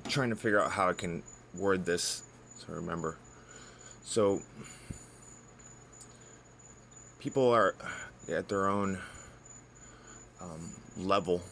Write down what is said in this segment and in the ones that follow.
trying to figure out how I can word this so I remember. So people are at their own level,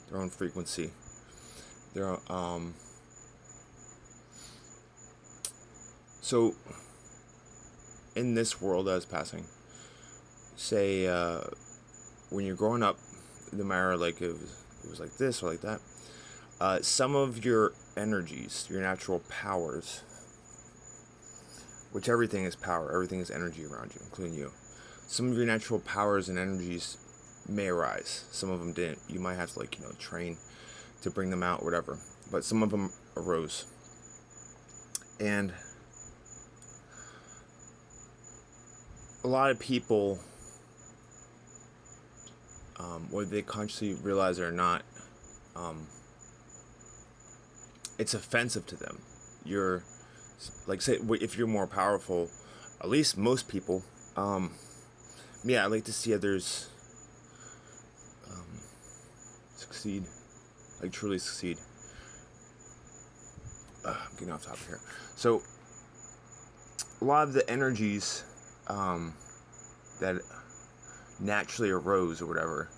their own frequency. Their so in this world that is passing, say when you're growing up, no matter like it was like this or like that, some of your energies, your natural powers, which everything is power, everything is energy around you, including you. Some of your natural powers and energies may arise. Some of them didn't. You might have to train to bring them out, whatever. But some of them arose. And a lot of people, whether they consciously realize it or not, it's offensive to them. You're, like, say, if you're more powerful, at least most people, I like to see others succeed, like truly succeed. I'm getting off topic here. So, a lot of the energies that naturally arose or whatever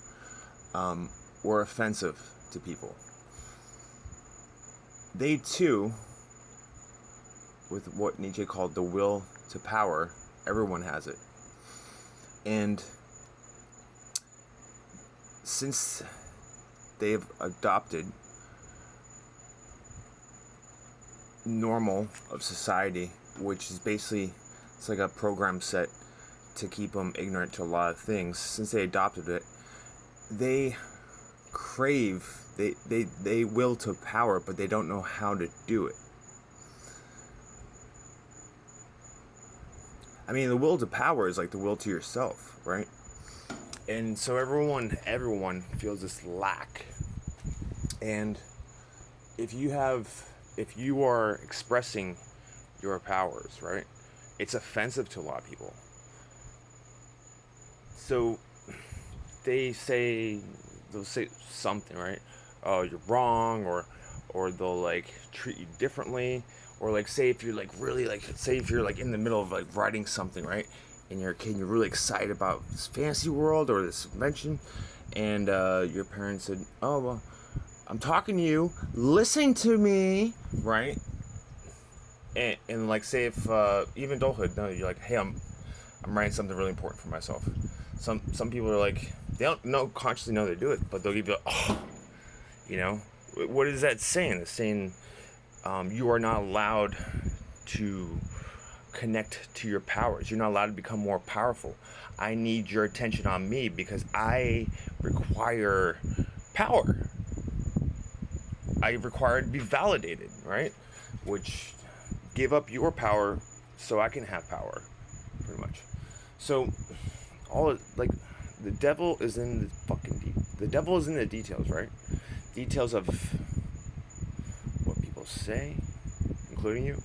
were offensive to people. They too, with what Nietzsche called the will to power, everyone has it. And since they've adopted normal of society, which is basically, it's like a program set to keep them ignorant to a lot of things. Since they adopted it, they crave, they will to power, but they don't know how to do it. I mean, the will to power is like the will to yourself, right? And so everyone feels this lack. And if you are expressing your powers, right, it's offensive to a lot of people. So they'll say something, right? Oh, you're wrong, or they'll like treat you differently, or like say if you're like really like say if you're like in the middle of like writing something, right, and you're a kid and you're really excited about this fantasy world or this invention, and your parents said, oh well, I'm talking to you, listen to me, right? And like say if even adulthood, no, you're like, hey, I'm writing something really important for myself. Some people are like, they don't consciously know they do it, but they'll give you what is that saying? It's saying you are not allowed to connect to your powers. You're not allowed to become more powerful. I need your attention on me because I require power. I require to be validated, right? Which give up your power so I can have power, pretty much. So the devil is in the devil is in the details, right? Details of what people say, including you,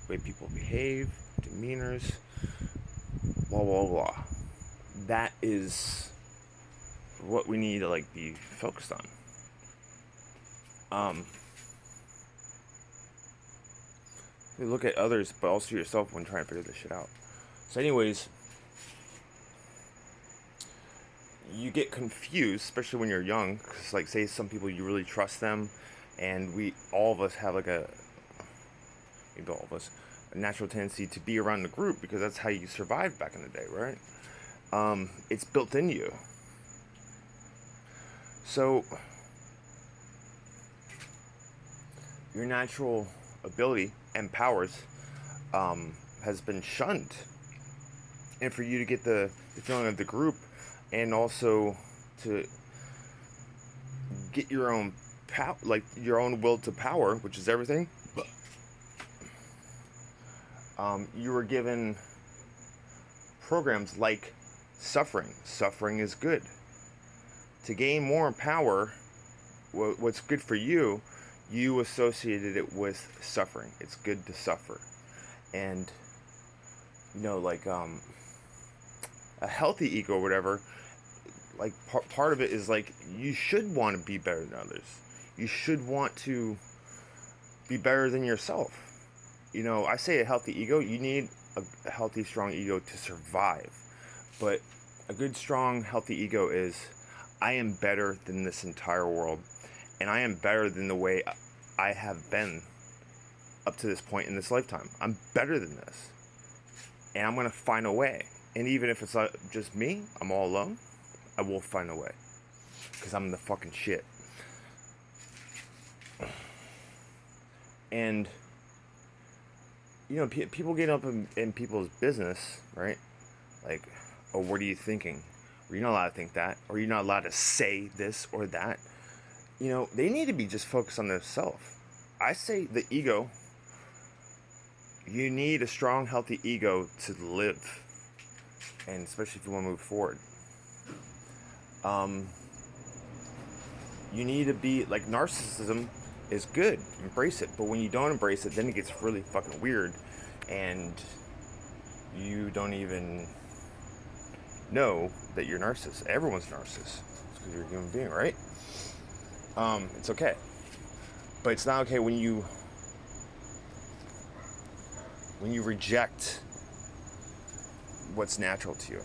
the way people behave, demeanors, blah blah blah. That is what we need to like be focused on. You look at others, but also yourself when trying to figure this shit out. So, anyways, you get confused, especially when you're young, because like say some people you really trust them, and all of us have like maybe all of us, a natural tendency to be around the group because that's how you survived back in the day, right? It's built in you. So your natural ability and powers has been shunned, and for you to get the feeling of the group, and also to get your own like your own will to power, which is everything, you were given programs like suffering. Suffering is good. To gain more power, what's good for you, you associated it with suffering. It's good to suffer. And, like a healthy ego or whatever, like part of it is like you should want to be better than others. You should want to be better than yourself. I say a healthy ego, you need a healthy, strong ego to survive. But a good, strong, healthy ego is, I am better than this entire world, and I am better than the way I have been up to this point in this lifetime. I'm better than this, and I'm going to find a way. And even if it's not just me, I'm all alone, I will find a way, because I'm the fucking shit. And people get up in people's business, right? Like, oh, what are you thinking? Or you're not allowed to think that, or you're not allowed to say this or that. They need to be just focused on themselves. I say the ego, you need a strong, healthy ego to live, and especially if you want to move forward. You need to be, like, narcissism is good, embrace it, but when you don't embrace it, then it gets really fucking weird, and you don't even know that you're narcissist. Everyone's narcissist. It's because you're a human being, right? It's okay. But it's not okay when you reject what's natural to you.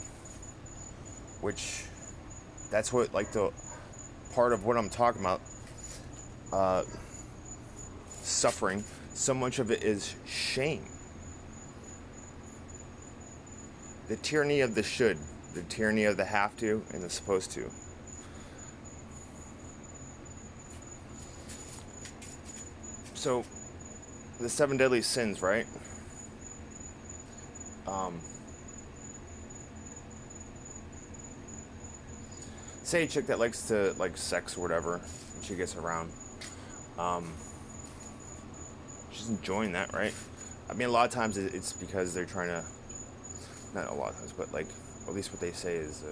Which, that's what, like, the part of what I'm talking about, suffering, so much of it is shame. The tyranny of the should, the tyranny of the have to and the supposed to. So, the 7 deadly sins, right? Say a chick that likes to, like, sex or whatever, and she gets around. She's enjoying that, right? I mean, a lot of times it's because they're trying to, not a lot of times, but, like, at least what they say is,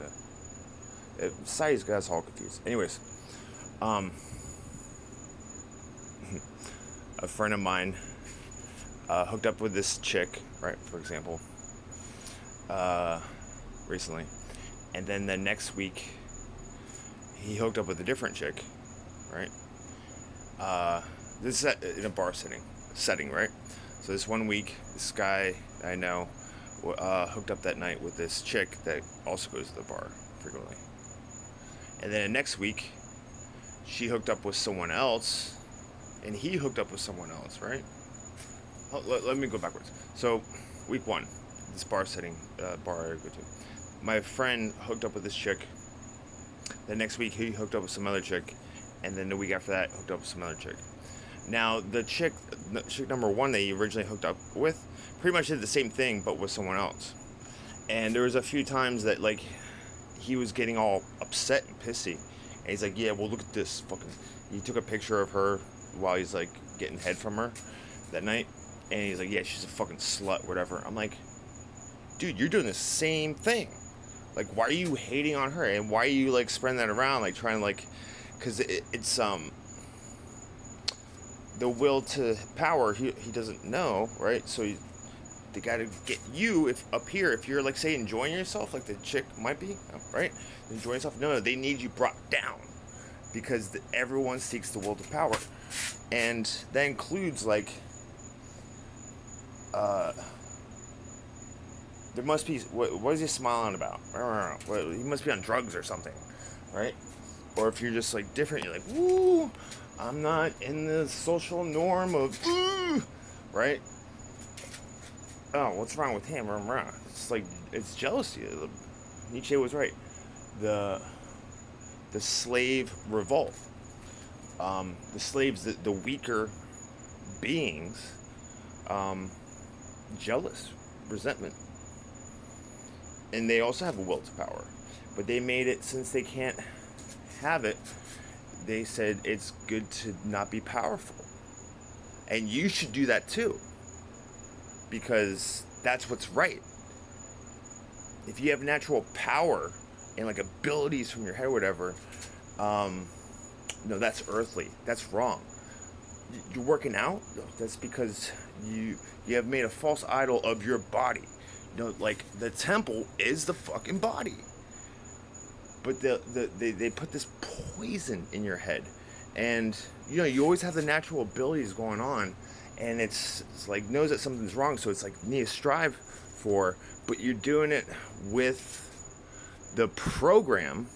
society's got us all confused. Anyways, a friend of mine hooked up with this chick, right, for example, recently, and then the next week he hooked up with a different chick, right? This is in a bar setting, right? So this one week, this guy I know hooked up that night with this chick that also goes to the bar frequently. And then the next week, she hooked up with someone else, and he hooked up with someone else, right? Let me go backwards. So, week 1, this bar I go to. My friend hooked up with this chick. The next week, he hooked up with some other chick, and then the week after that, hooked up with some other chick. Now, the chick number 1 that he originally hooked up with pretty much did the same thing, but with someone else. And there was a few times that, like, he was getting all upset and pissy. And he's like, yeah, well, look at this fucking... He took a picture of her while he's, like, getting head from her that night. And he's like, yeah, she's a fucking slut, whatever. I'm like, dude, you're doing the same thing. Like, why are you hating on her? And why are you, like, spreading that around? Like, trying to, like... Because it's, the will to power, he doesn't know, right? So they gotta get you, if you're, like, say, enjoying yourself, like the chick might be, right? Enjoying yourself. No, they need you brought down. Because everyone seeks the will to power. And that includes, like... there must be... What is he smiling about? He must be on drugs or something, right? Or if you're just, like, different, you're like, woo, I'm not in the social norm of, right? Oh, what's wrong with him? It's like, it's jealousy. Nietzsche was right. The slave revolt. The slaves, the weaker beings, jealous, resentment. And they also have a will to power. But they made it, since they can't have it, they said it's good to not be powerful. And you should do that too. Because that's what's right. If you have natural power and, like, abilities from your head or whatever, no, that's earthly. That's wrong. You're working out? That's because you have made a false idol of your body. Like, the temple is the fucking body. But they put this poison in your head. And you always have the natural abilities going on, and it's like knows that something's wrong, so it's like need to strive for, but you're doing it with the program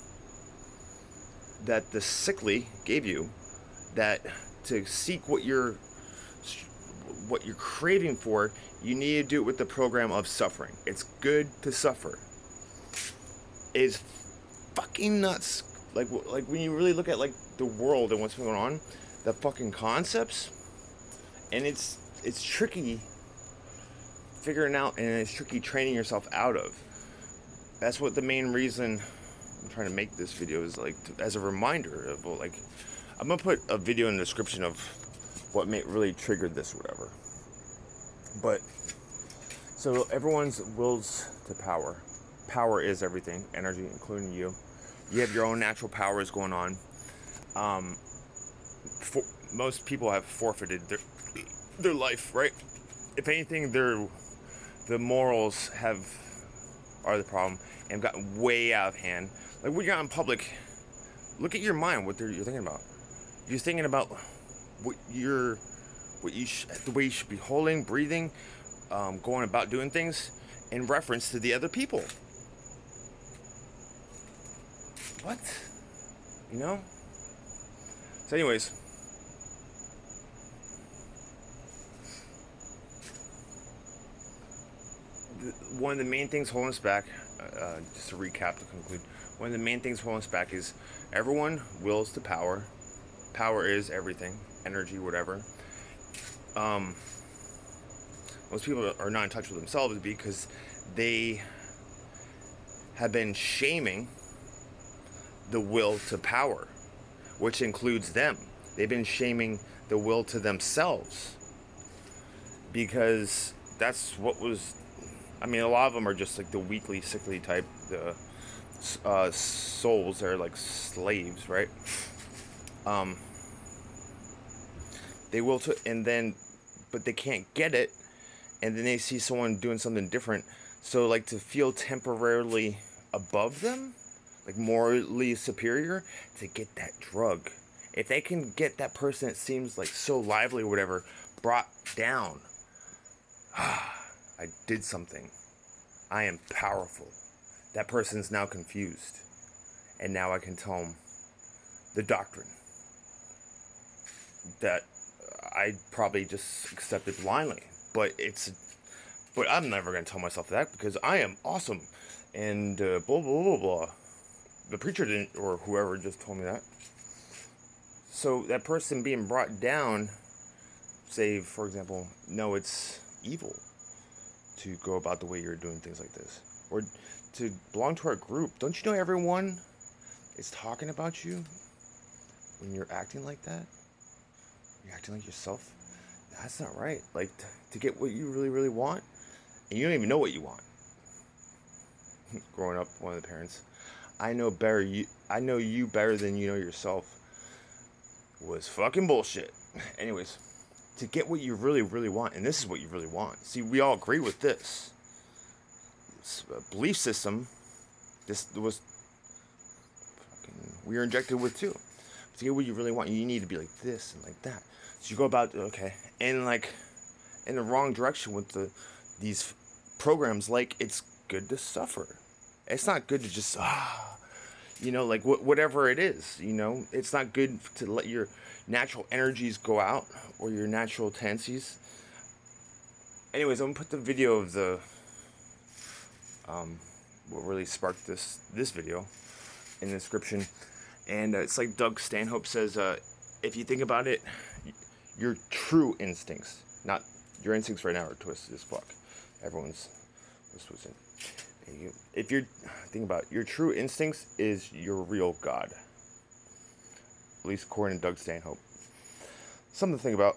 that the sickly gave you, that to seek what you're craving for, you need to do it with the program of suffering. It's good to suffer. It's fucking nuts. Like when you really look at like the world and what's going on, the fucking concepts, and it's tricky figuring out, and it's tricky training yourself out of. That's what the main reason I'm trying to make this video is, like, as a reminder of, well, like, I'm gonna put a video in the description of what really triggered this or whatever. But so everyone's wills to power. Power is everything, energy, including you. You have your own natural powers going on. Most people have forfeited their life, right? If anything, the morals are the problem and gotten way out of hand. Like when you're out in public, look at your mind, what you're thinking about. You're thinking about the way you should be holding, breathing, going about doing things in reference to the other people. What? You know? So anyways, one of the main things holding us back, just to recap to conclude, one of the main things holding us back is everyone wills to power. Power is everything, energy, whatever. Most people are not in touch with themselves because they have been shaming the will to power, which includes them. They've been shaming the will to themselves because that's what was. I mean, a lot of them are just like the weakly, sickly type, the souls. They're like slaves, right? They will to, and then, but they can't get it, and then they see someone doing something different. So, like, to feel temporarily above them, like morally superior, to get that drug. If they can get that person that seems like so lively or whatever brought down, I did something. I am powerful. That person's now confused. And now I can tell them the doctrine that I probably just accepted blindly. But I'm never going to tell myself that because I am awesome. And blah, blah, blah, blah. The preacher didn't, or whoever just told me that. So that person being brought down, say, for example, no, it's evil to go about the way you're doing things like this. Or to belong to our group. Don't you know everyone is talking about you when you're acting like that? You're acting like yourself? That's not right. Like, to get what you really, really want, and you don't even know what you want. Growing up, one of the parents, I know you better than you know yourself, was fucking bullshit. Anyways, to get what you really, really want, and this is what you really want. See, we all agree with this. This belief system, this was fucking, we are injected with too. To get what you really want, you need to be like this and like that. So you go about, okay, and like in the wrong direction with these programs. Like, it's good to suffer. It's not good to just like whatever it is. It's not good to let your natural energies go out or your natural tendencies. Anyways, I'm gonna put the video of the what really sparked this video in the description. And it's like Doug Stanhope says, if you think about it, your true instincts, not your instincts right now are twisted as fuck. Everyone's twisted. If you're thinking about it, your true instincts is your real God. At least according to Doug Stanhope. Something to think about.